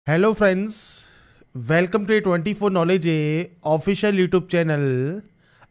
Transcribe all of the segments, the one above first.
Hello friends, welcome to 24 knowledge official YouTube channel.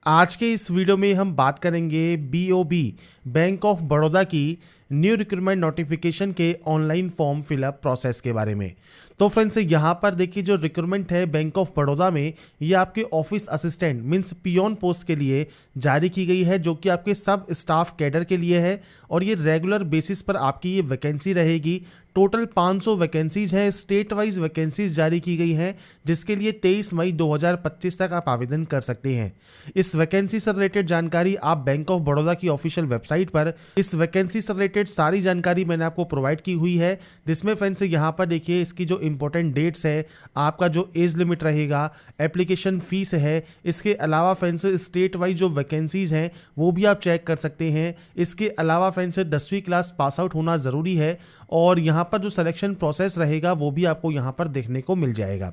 आज के इस वीडियो में हम बात करेंगे बीओबी बैंक ऑफ बड़ौदा की न्यू रिक्रूटमेंट नोटिफिकेशन के ऑनलाइन फॉर्म फिलअप प्रोसेस के बारे में। तो फ्रेंड्स, यहाँ पर देखिए जो रिक्रूटमेंट है बैंक ऑफ बड़ौदा में, ये आपके office assistant means peon post के लिए जारी की गई है, जो कि आपके सब स्टाफ कैडर के लिए है और ये रेगुलर बेसिस पर आपकी ये वैकेंसी रहेगी। टोटल 500 वैकेंसीज हैं, स्टेट वाइज वैकेंसीज जारी की गई हैं, जिसके लिए 23 मई 2025 तक आप आवेदन कर सकते हैं। इस वैकेंसी से रिलेटेड जानकारी आप बैंक ऑफ बड़ौदा की ऑफिशियल वेबसाइट पर इस वैकेंसी से रिलेटेड सारी जानकारी मैंने आपको प्रोवाइड की हुई है, जिसमें फ्रेंड्स यहाँ पर देखिए इसकी जो इंपॉर्टेंट डेट्स है, आपका जो एज लिमिट रहेगा, एप्लीकेशन फीस है, इसके अलावा फ्रेंड्स स्टेट वाइज जो वैकेंसीज हैं वो भी आप चेक कर सकते हैं। इसके अलावा फ्रेंड्स 10वीं क्लास पास आउट होना ज़रूरी है और यहाँ पर जो सिलेक्शन प्रोसेस रहेगा वो भी आपको यहाँ पर देखने को मिल जाएगा।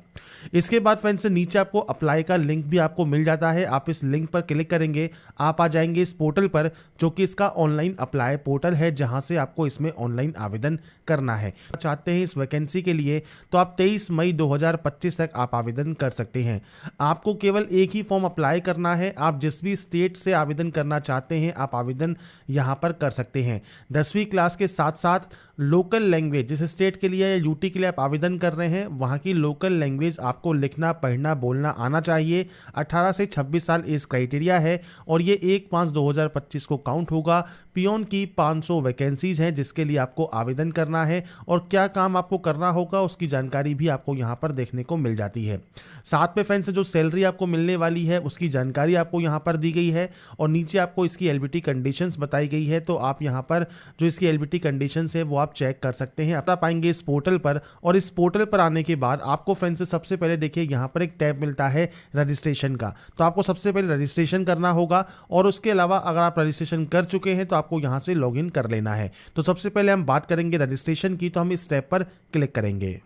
इसके बाद फ्रेंड्स नीचे आपको अप्लाई का लिंक भी आपको मिल जाता है। आप इस लिंक पर क्लिक करेंगे, आप आ जाएंगे इस पोर्टल पर, जो कि इसका ऑनलाइन अप्लाई पोर्टल है, जहाँ से आपको इसमें ऑनलाइन आवेदन करना है। चाहते हैं इस वैकेंसी के लिए तो आप 23 मई 2025 तक आप आवेदन कर सकते हैं। आपको केवल एक ही फॉर्म अप्लाई करना है। आप जिस भी स्टेट से आवेदन करना चाहते हैं आप आवेदन यहाँ पर कर सकते हैं। 10वीं क्लास के साथ साथ लोकल लैंग्वेज, जिस स्टेट के लिए या यूटी के लिए आप आवेदन कर रहे हैं, वहाँ की लोकल लैंग्वेज आपको लिखना पढ़ना बोलना आना चाहिए। 18 से 26 साल एज क्राइटेरिया है और ये 1/5/2025 को काउंट होगा। पियोन की 500 वैकेंसीज हैं, जिसके लिए आपको आवेदन करना है और क्या काम आपको करना होगा उसकी जानकारी भी आपको यहाँ पर देखने को मिल जाती है। साथ में फ्रेंड्स जो सैलरी आपको मिलने वाली है उसकी जानकारी आपको यहाँ पर दी गई है और नीचे आपको इसकी एलबीटी कंडीशंस बताई गई है। तो आप यहाँ पर जो इसकी एलबीटी कंडीशंस है वो आप चेक कर सकते हैं। आप आएंगे इस पोर्टल पर और इस पोर्टल पर आने के बाद आपको फ्रेंड्स सबसे पहले देखिए यहाँ पर एक टैब मिलता है रजिस्ट्रेशन का। तो आपको सबसे पहले रजिस्ट्रेशन करना होगा और उसके अलावा अगर आप रजिस्ट्रेशन कर चुके हैं तो आपको यहाँ से लॉगिन कर लेना है। तो सबसे पहले हम बात करेंगे रजिस्ट्रेशन की, तो हम इस टैब पर क्लिक करेंगे।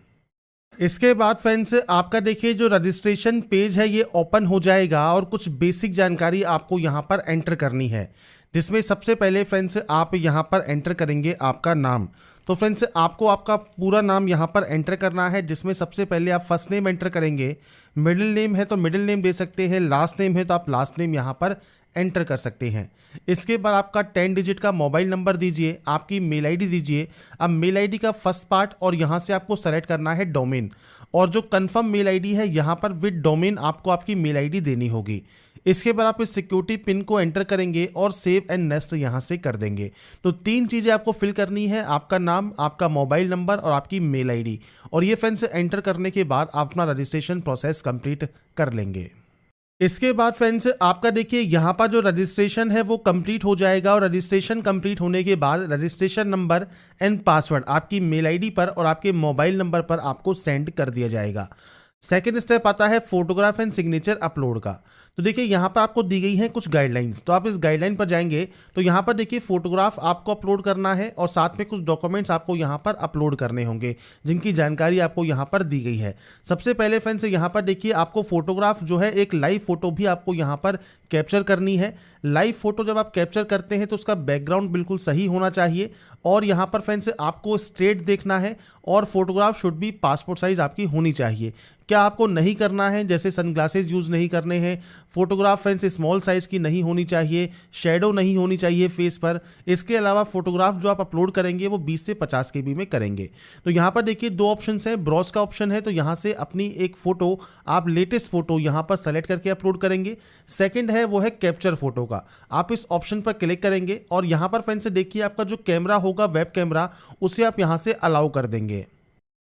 इसके बाद फ्रेंड्स आपका देखिए जो रजिस्ट्रेशन पेज है ये ओपन हो जाएगा और कुछ बेसिक जानकारी आपको यहाँ पर एंटर करनी है, जिसमें सबसे पहले फ्रेंड्स आप यहाँ पर एंटर करेंगे आपका नाम। तो फ्रेंड्स आपको आपका पूरा नाम यहाँ पर एंटर करना है, जिसमें सबसे पहले आप फर्स्ट नेम एंटर करेंगे, मिडिल नेम है तो मिडिल नेम दे सकते हैं, लास्ट नेम है तो आप लास्ट नेम यहाँ पर एंटर कर सकते हैं। इसके बाद आपका 10 डिजिट का मोबाइल नंबर दीजिए, आपकी मेल आईडी दीजिए। अब मेल आईडी का फर्स्ट पार्ट और यहाँ से आपको सेलेक्ट करना है डोमेन, और जो कंफर्म मेल आईडी है यहाँ पर विद डोमेन आपको आपकी मेल आईडी देनी होगी। इसके बाद आप इस सिक्योरिटी पिन को एंटर करेंगे और सेव एंड नेक्स्ट यहाँ से कर देंगे। तो 3 चीज़ें आपको फिल करनी है, आपका नाम, आपका मोबाइल नंबर और आपकी मेल आईडी। और ये फ्रेंड्स एंटर करने के बाद आप अपना रजिस्ट्रेशन प्रोसेस कंप्लीट कर लेंगे। इसके बाद फ्रेंड्स आपका देखिए यहाँ पर जो रजिस्ट्रेशन है वो कंप्लीट हो जाएगा और रजिस्ट्रेशन कंप्लीट होने के बाद रजिस्ट्रेशन नंबर एंड पासवर्ड आपकी मेल आईडी पर और आपके मोबाइल नंबर पर आपको सेंड कर दिया जाएगा। सेकंड स्टेप आता है फोटोग्राफ एंड सिग्नेचर अपलोड का। तो देखिए यहाँ पर आपको दी गई हैं कुछ गाइडलाइंस, तो आप इस गाइडलाइन पर जाएंगे तो यहाँ पर देखिए फोटोग्राफ आपको अपलोड करना है और साथ में कुछ डॉक्यूमेंट्स आपको यहाँ पर अपलोड करने होंगे, जिनकी जानकारी आपको यहाँ पर दी गई है। सबसे पहले फ्रेंड्स यहाँ पर देखिए आपको फोटोग्राफ जो है एक लाइव फोटो भी आपको यहाँ पर कैप्चर करनी है। लाइव फोटो जब आप कैप्चर करते हैं तो उसका बैकग्राउंड बिल्कुल सही होना चाहिए और यहाँ पर फ्रेंड्स आपको स्ट्रेट देखना है और फोटोग्राफ शुड भी पासपोर्ट साइज आपकी होनी चाहिए। क्या आपको नहीं करना है, जैसे सनग्लासेस यूज़ नहीं करने हैं, फोटोग्राफ फ्रेंड्स स्मॉल साइज़ की नहीं होनी चाहिए, शेडो नहीं होनी चाहिए फेस पर। इसके अलावा फोटोग्राफ जो आप अपलोड करेंगे वो 20 से 50 KB में करेंगे। तो यहाँ पर देखिए 2 ऑप्शंस हैं, ब्राउज का ऑप्शन है तो यहाँ से अपनी एक फ़ोटो आप लेटेस्ट फ़ोटो यहाँ पर सेलेक्ट करके अपलोड करेंगे। सेकंड है वो है कैप्चर फोटो का, आप इस ऑप्शन पर क्लिक करेंगे और यहाँ पर फ्रेंड्स देखिए आपका जो कैमरा होगा वेब कैमरा उसे आप यहाँ से अलाउ कर देंगे।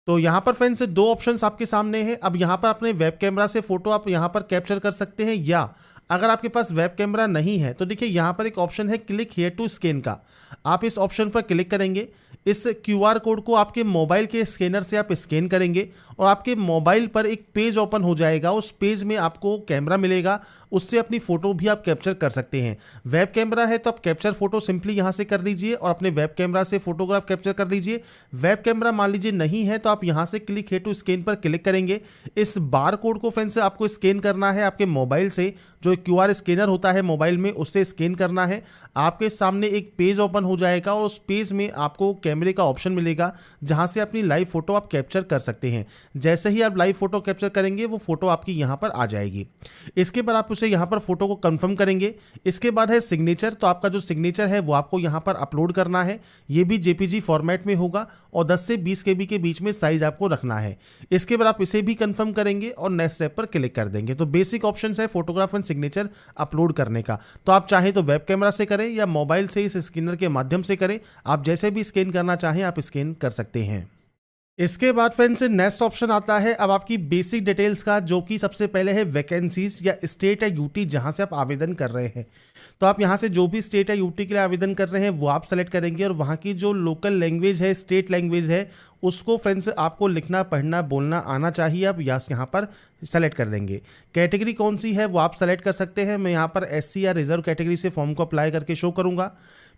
तो यहाँ पर फ्रेंड्स 2 ऑप्शंस आपके सामने हैं। अब यहाँ पर अपने वेब कैमरा से फोटो आप यहाँ पर कैप्चर कर सकते हैं, या अगर आपके पास वेब कैमरा नहीं है तो देखिए यहाँ पर एक ऑप्शन है क्लिक हियर टू स्कैन का। आप इस ऑप्शन पर क्लिक करेंगे, इस QR कोड को आपके मोबाइल के स्कैनर से आप स्कैन करेंगे और आपके मोबाइल पर एक पेज ओपन हो जाएगा। उस पेज में आपको कैमरा मिलेगा उससे अपनी फ़ोटो भी आप कैप्चर कर सकते हैं। वेब कैमरा है तो आप कैप्चर फ़ोटो सिंपली यहाँ से कर लीजिए और अपने वेब कैमरा से फ़ोटोग्राफ कैप्चर कर लीजिए। वेब कैमरा मान लीजिए नहीं है तो आप यहाँ से क्लिक है टू स्कैन पर क्लिक करेंगे। इस बार कोड को फ्रेंड्स आपको स्कैन करना है आपके मोबाइल से, जो QR स्कैनर होता है मोबाइल में उससे स्कैन करना है। आपके सामने एक पेज ओपन हो जाएगा और उस पेज में आपको कैमरे का ऑप्शन मिलेगा जहां से अपनी लाइव फोटो आप कैप्चर कर सकते हैं। जैसे ही आप लाइव फोटो कैप्चर करेंगे वो फोटो आपकी यहां पर आ जाएगी। इसके बाद आप उसे यहां पर फोटो को कंफर्म करेंगे। इसके बाद है सिग्नेचर, तो आपका जो सिग्नेचर है वो आपको यहां पर अपलोड करना है। ये भी JPG फॉर्मेट में होगा और 10 से 20 KB के बीच में साइज आपको रखना है। इसके बाद आप इसे भी कंफर्म करेंगे और नेक्स्ट स्टेप पर क्लिक कर देंगे। तो बेसिक ऑप्शन है फोटोग्राफ एंड सिग्नेचर अपलोड करने का। तो आप चाहें तो वेब कैमरा से करें या मोबाइल से इस स्कैनर के माध्यम से करें, आप जैसे भी स्कैन करना चाहें आप स्कैन कर सकते हैं। इसके बाद फ्रेंड्स नेक्स्ट ऑप्शन आता है अब आपकी बेसिक डिटेल्स का, जो कि सबसे पहले है वैकेंसीज या स्टेट या यूटी जहां से आप आवेदन कर रहे हैं। तो आप यहां से जो भी स्टेट या यूटी के लिए आवेदन कर रहे हैं वो आप सेलेक्ट करेंगे और वहां की जो लोकल लैंग्वेज है, स्टेट लैंग्वेज है, उसको फ्रेंड्स आपको लिखना पढ़ना बोलना आना चाहिए। आप यहाँ पर सेलेक्ट कर देंगे। कैटेगरी कौन सी है वो आप सेलेक्ट कर सकते हैं। मैं यहाँ पर SC या रिजर्व कैटेगरी से फॉर्म को अप्लाई करके शो करूँगा।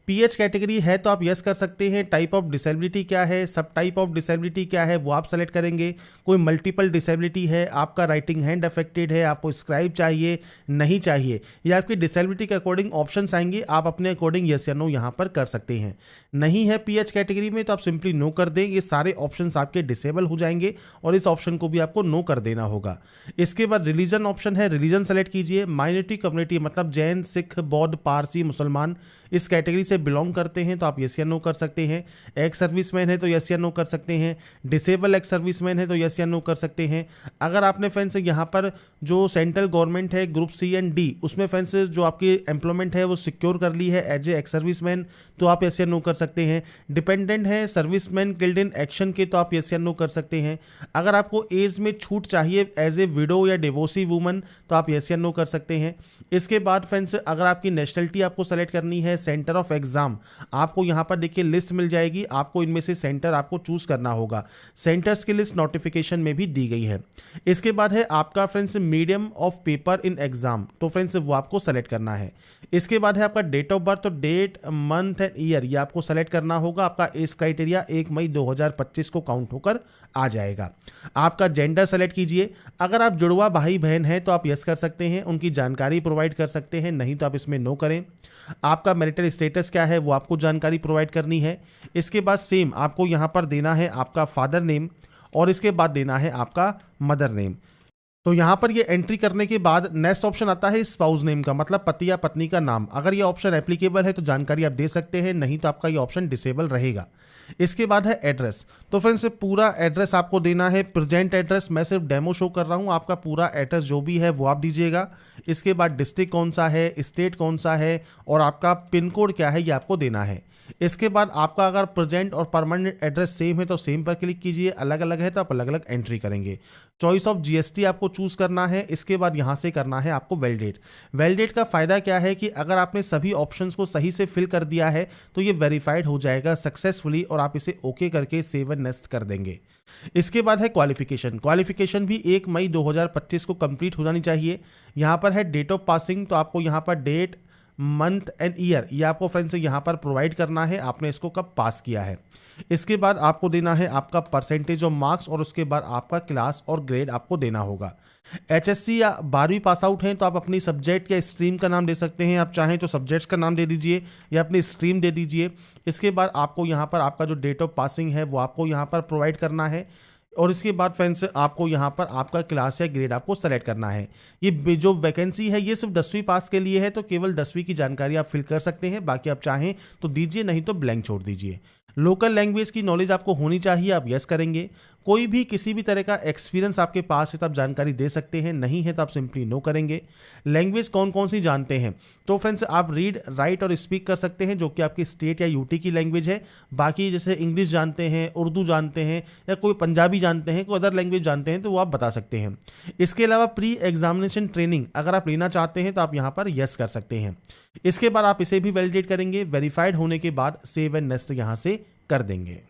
PH कैटेगरी है तो आप यस कर सकते हैं। टाइप ऑफ डिसेबिलिटी क्या है, सब टाइप ऑफ डिसेबिलिटी क्या है वो आप सेलेक्ट करेंगे। कोई मल्टीपल डिसेबिलिटी है, आपका राइटिंग हैंड अफेक्टेड है, आपको स्क्राइब चाहिए नहीं चाहिए, या आपकी डिसेबिलिटी के अकॉर्डिंग ऑप्शंस आएंगे, आप अपने अकॉर्डिंग यस या नो यहाँ पर कर सकते हैं। नहीं है PH कैटेगरी में तो आप सिंपली नो कर दें। ये सारे ऑप्शंस आपके डिसेबल हो जाएंगे और इस ऑप्शन को भी आपको नो कर देना होगा। इसके बाद रिलीजन ऑप्शन है, रिलीजन सेलेक्ट कीजिए। माइनॉरिटी कम्युनिटी मतलब जैन, सिख, बौद्ध, पारसी, मुसलमान इस कैटेगरी से बिलोंग करते हैं तो आप यस या नो कर सकते हैं। एक्स सर्विसमैन है तो यस या नो कर सकते हैं। डिसेबल एक्स सर्विसमैन है तो यस या नो कर सकते हैं। अगर आपने फ्रेंड्स यहाँ पर जो सेंट्रल गवर्नमेंट है ग्रुप C एंड D उसमें फ्रेंड्स जो आपकी एम्प्लॉयमेंट है वो सिक्योर कर ली है एज ए एक्स सर्विसमैन तो आप यस या नो कर सकते हैं। डिपेंडेंट है सर्विसमैन किल्ड इन एक्शन के तो आप यस या नो कर सकते हैं। अगर आपको एज में छूट चाहिए एज ए विडो या डिवोर्सी वुमन तो आप यस या नो कर सकते हैं। इसके बाद फ्रेंड्स अगर आपकी नेशनलिटी आपको सेलेक्ट करनी है, सेंटर ऑफ एग्जाम आपको यहाँ पर देखिए लिस्ट मिल जाएगी, आपको इनमें से सेंटर आपको चूज करना होगा। सेंटर्स की लिस्ट नोटिफिकेशन में भी दी गई है। इसके बाद है आपका friends medium of paper in exam, तो फ्रेंड्स वो आपको सेलेक्ट करना है। इसके बाद है आपका डेट ऑफ बर्थ, तो डेट मंथ एंड ईयर ये आपको सेलेक्ट करना होगा। आपका एज क्राइटेरिया 1 मई 2025 को काउंट होकर आ जाएगा। आपका जेंडर सेलेक्ट कीजिए। अगर आप जुड़वा भाई बहन हैं तो आप यस कर सकते हैं, उनकी जानकारी प्रोवाइड कर सकते हैं, नहीं तो आप इसमें नो करें। आपका मैरिटल स्टेटस क्या है वो आपको जानकारी प्रोवाइड करनी है। इसके बाद सेम आपको यहाँ पर देना है आपका फादर नेम और इसके बाद देना है आपका मदर नेम। तो यहाँ पर ये एंट्री करने के बाद नेक्स्ट ऑप्शन आता है स्पाउस नेम का, मतलब पति या पत्नी का नाम। अगर ये ऑप्शन एप्लीकेबल है तो जानकारी आप दे सकते हैं, नहीं तो आपका ये ऑप्शन डिसेबल रहेगा। इसके बाद है एड्रेस, तो फ्रेंड्स पूरा एड्रेस आपको देना है। प्रेजेंट एड्रेस मैं सिर्फ डेमो शो कर रहा हूँ, आपका पूरा एड्रेस जो भी है वो आप दीजिएगा। इसके बाद डिस्ट्रिक्ट कौन सा है, स्टेट कौन सा है और आपका पिन कोड क्या है ये आपको देना है। इसके बाद आपका अगर प्रेजेंट और परमानेंट एड्रेस सेम है तो सेम पर क्लिक कीजिए, अलग अलग है तो आप अलग अलग एंट्री करेंगे। चॉइस ऑफ GST आपको चूज करना है। इसके बाद यहाँ से करना है आपको वैलिडेट। वैलिडेट का फायदा क्या है कि अगर आपने सभी ऑप्शंस को सही से फिल कर दिया है तो ये वेरीफाइड हो जाएगा सक्सेसफुली और आप इसे ओके करके सेव एंड नेक्स्ट कर देंगे। इसके बाद है क्वालिफिकेशन। क्वालिफिकेशन भी 1 मई 2025 को कंप्लीट हो जानी चाहिए। यहाँ पर है डेट ऑफ पासिंग, तो आपको यहाँ पर डेट मंथ एंड ईयर ये आपको फ्रेंड्स यहाँ पर प्रोवाइड करना है, आपने इसको कब पास किया है। इसके बाद आपको देना है आपका परसेंटेज ऑफ मार्क्स और उसके बाद आपका क्लास और ग्रेड आपको देना होगा। HSC या 12वीं पास आउट हैं तो आप अपनी सब्जेक्ट या स्ट्रीम का नाम दे सकते हैं, आप चाहें तो सब्जेक्ट्स का नाम दे दीजिए या अपनी स्ट्रीम दे दीजिए। इसके बाद आपको यहाँ पर आपका जो डेट ऑफ पासिंग है वो आपको यहाँ पर प्रोवाइड करना है और इसके बाद फ्रेंड्स आपको यहाँ पर आपका क्लास या ग्रेड आपको सेलेक्ट करना है। ये जो वैकेंसी है ये सिर्फ 10वीं पास के लिए है, तो केवल 10वीं की जानकारी आप फिल कर सकते हैं, बाकी आप चाहें तो दीजिए, नहीं तो ब्लैंक छोड़ दीजिए। लोकल लैंग्वेज की नॉलेज आपको होनी चाहिए, आप यस करेंगे। कोई भी किसी भी तरह का एक्सपीरियंस आपके पास है तो आप जानकारी दे सकते हैं, नहीं है तो आप सिंपली नो करेंगे। लैंग्वेज कौन कौन सी जानते हैं, तो फ्रेंड्स आप रीड राइट और स्पीक कर सकते हैं जो कि आपकी स्टेट या यूटी की लैंग्वेज है। बाकी जैसे इंग्लिश जानते हैं, उर्दू जानते हैं या कोई पंजाबी जानते हैं, कोई अदर लैंग्वेज जानते हैं तो वो आप बता सकते हैं। इसके अलावा प्री एग्जामिनेशन ट्रेनिंग अगर आप लेना चाहते हैं तो आप यहाँ पर यस कर सकते हैं। इसके बाद आप इसे भी वैलिडेट करेंगे, वेरीफाइड होने के बाद सेव एंड नेक्स्ट यहाँ से कर देंगे।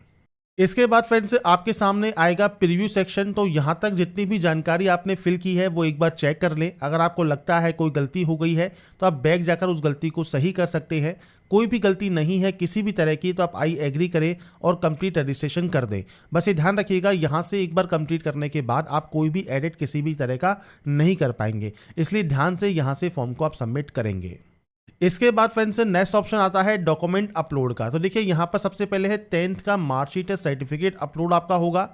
इसके बाद फ्रेंड्स आपके सामने आएगा प्रीव्यू सेक्शन। तो यहाँ तक जितनी भी जानकारी आपने फिल की है वो एक बार चेक कर लें। अगर आपको लगता है कोई गलती हो गई है तो आप बैक जाकर उस गलती को सही कर सकते हैं। कोई भी गलती नहीं है किसी भी तरह की तो आप आई एग्री करें और कंप्लीट रजिस्ट्रेशन कर दें। बस ये ध्यान रखिएगा, यहाँ से एक बार कंप्लीट करने के बाद आप कोई भी एडिट किसी भी तरह का नहीं कर पाएंगे, इसलिए ध्यान से यहाँ से फॉर्म को आप सबमिट करेंगे। इसके बाद फ्रेंड्स नेक्स्ट ऑप्शन आता है डॉक्यूमेंट अपलोड का। तो देखिए यहाँ पर सबसे पहले है 10th का मार्कशीट सर्टिफिकेट अपलोड आपका होगा।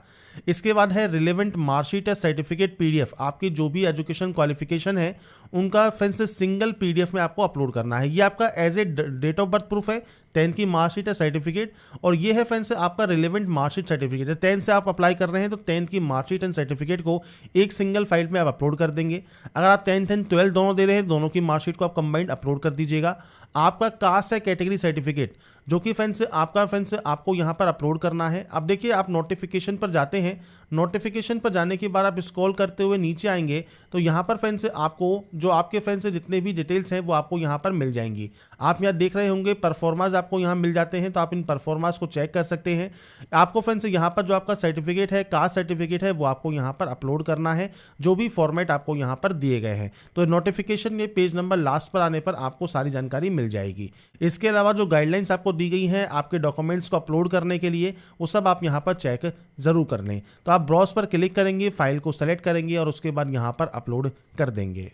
इसके बाद है रिलेवेंट मार्कशीट सर्टिफिकेट पीडीएफ, आपकी जो भी एजुकेशन क्वालिफिकेशन है उनका फ्रेंड्स सिंगल पीडीएफ में आपको अपलोड करना है। ये आपका as a date of birth proof है 10th की मार्कशीट सर्टिफिकेट, और ये है फ्रेंड्स आपका रिलेवेंट मार्कशीट सर्टिफिकेट। 10th से आप अप्लाई कर रहे हैं तो 10th की मार्कशीट एंड सर्टिफिकेट को एक सिंगल फाइल में आप अपलोड कर देंगे। अगर आप 10th एंड 12th दोनों दे रहे हैं, दोनों की मार्कशीट को आप कंबाइंड अपलोड कर दीजिएगा। आपका कास्ट है कैटेगरी सर्टिफिकेट जो कि फ्रेंड्स आपको यहाँ पर अपलोड करना है। अब देखिए आप नोटिफिकेशन पर जाते हैं, नोटिफिकेशन पर जाने के बाद आप स्क्रॉल करते हुए नीचे आएंगे तो यहाँ पर फ्रेंड्स आपको जो आपके फ्रेंड्स जितने भी डिटेल्स हैं वो आपको यहाँ पर मिल जाएंगी। आप यहाँ देख रहे होंगे परफॉर्मास आपको यहाँ मिल जाते हैं, तो आप इन परफॉर्मास को चेक कर सकते हैं। आपको फ्रेंड्स यहाँ पर जो आपका सर्टिफिकेट है, कास्ट सर्टिफिकेट है, वो आपको यहाँ पर अपलोड करना है, जो भी फॉर्मेट आपको यहाँ पर दिए गए हैं। तो नोटिफिकेशन में पेज नंबर लास्ट पर आने पर आपको सारी जानकारी मिल जाएगी। इसके अलावा जो गाइडलाइंस आपको दी गई हैं आपके डॉक्यूमेंट्स को अपलोड करने के लिए, वो सब आप यहाँ पर चेक जरूर कर लें। तो आप ब्राउज पर क्लिक करेंगे, फाइल को सेलेक्ट करेंगे और उसके बाद यहाँ पर अपलोड कर देंगे।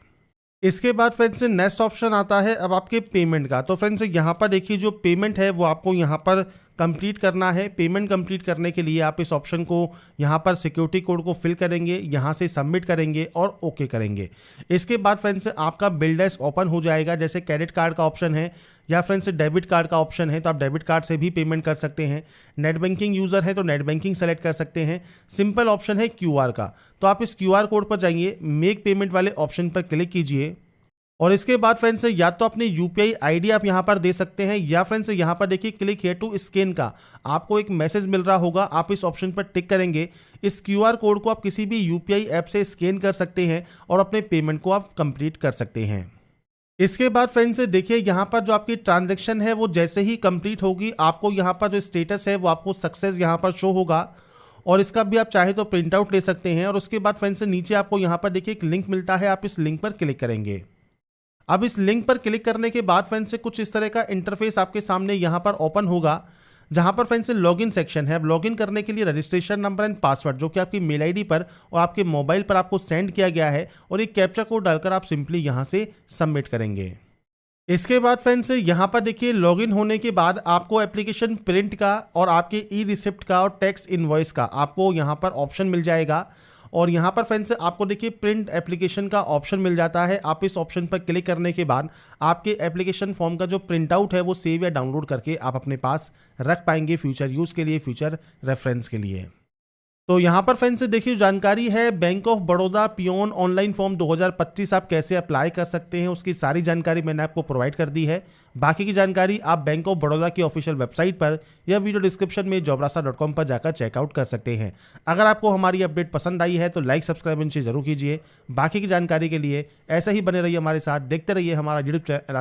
इसके बाद फ्रेंड्स नेक्स्ट ऑप्शन आता है अब आपके पेमेंट का। तो फ्रेंड्स यहाँ पर देखिए जो पेमेंट है वो आपको यहाँ पर कंप्लीट करना है। पेमेंट कंप्लीट करने के लिए आप इस ऑप्शन को यहाँ पर सिक्योरिटी कोड को फिल करेंगे, यहाँ से सबमिट करेंगे और ओके करेंगे। इसके बाद फ्रेंड्स आपका बिल डेस्क ओपन हो जाएगा। जैसे क्रेडिट कार्ड का ऑप्शन है या फ्रेंड्स डेबिट कार्ड का ऑप्शन है तो आप डेबिट कार्ड से भी पेमेंट कर सकते हैं। नेट बैंकिंग यूज़र है तो नेट बैंकिंग सेलेक्ट कर सकते हैं। सिंपल ऑप्शन है क्यूआर का, तो आप इस क्यूआर कोड पर जाइए, मेक पेमेंट वाले ऑप्शन पर क्लिक कीजिए और इसके बाद फ्रेंड्स या तो अपनी यूपीआई आईडी आप यहां पर दे सकते हैं या फ्रेंड्स यहां पर देखिए क्लिक हियर टू स्कैन का आपको एक मैसेज मिल रहा होगा, आप इस ऑप्शन पर टिक करेंगे। इस क्यूआर कोड को आप किसी भी यूपीआई ऐप से स्कैन कर सकते हैं और अपने पेमेंट को आप कंप्लीट कर सकते हैं। इसके बाद फ्रेंड्स देखिए यहाँ पर जो आपकी ट्रांजैक्शन है वो जैसे ही कंप्लीट होगी आपको यहाँ पर जो स्टेटस है वो आपको सक्सेस यहाँ पर शो होगा और इसका भी आप चाहे तो प्रिंट आउट ले सकते हैं। और उसके बाद फ्रेंड्स नीचे आपको यहाँ पर देखिए एक लिंक मिलता है, आप इस लिंक पर क्लिक करेंगे। अब इस लिंक पर क्लिक करने के बाद फ्रेंड्स कुछ इस तरह का इंटरफेस आपके सामने यहाँ पर ओपन होगा, जहाँ पर फ्रेंड्स लॉगिन सेक्शन है। अब लॉगिन करने के लिए रजिस्ट्रेशन नंबर एंड पासवर्ड जो कि आपकी मेल आईडी पर और आपके मोबाइल पर आपको सेंड किया गया है और एक कैप्चा कोड डालकर आप सिंपली यहाँ से सबमिट करेंगे। इसके बाद फ्रेंड्स यहाँ पर देखिए लॉगिन होने के बाद आपको एप्लीकेशन प्रिंट का और आपके ई रिसिप्ट का और टैक्स इनवॉइस का आपको यहाँ पर ऑप्शन मिल जाएगा। और यहाँ पर फ्रेंड्स आपको देखिए प्रिंट एप्लीकेशन का ऑप्शन मिल जाता है। आप इस ऑप्शन पर क्लिक करने के बाद आपके एप्लीकेशन फॉर्म का जो प्रिंट आउट है वो सेव या डाउनलोड करके आप अपने पास रख पाएंगे फ्यूचर यूज़ के लिए, फ्यूचर रेफरेंस के लिए। तो यहाँ पर फ्रेंड्स देखिए जानकारी है Bank of Baroda peon online form 2025 आप कैसे अप्लाई कर सकते हैं, उसकी सारी जानकारी मैंने आपको प्रोवाइड कर दी है। बाकी की जानकारी आप बैंक ऑफ बड़ौदा की ऑफिशियल वेबसाइट पर या वीडियो डिस्क्रिप्शन में jobrasa.com पर जाकर चेकआउट कर सकते हैं। अगर आपको हमारी अपडेट पसंद आई है तो लाइक सब्सक्राइब इनसे जरूर कीजिए। बाकी की जानकारी के लिए ऐसा ही बने रहिए हमारे साथ, देखते रहिए हमारा यूट्यूब चैनल।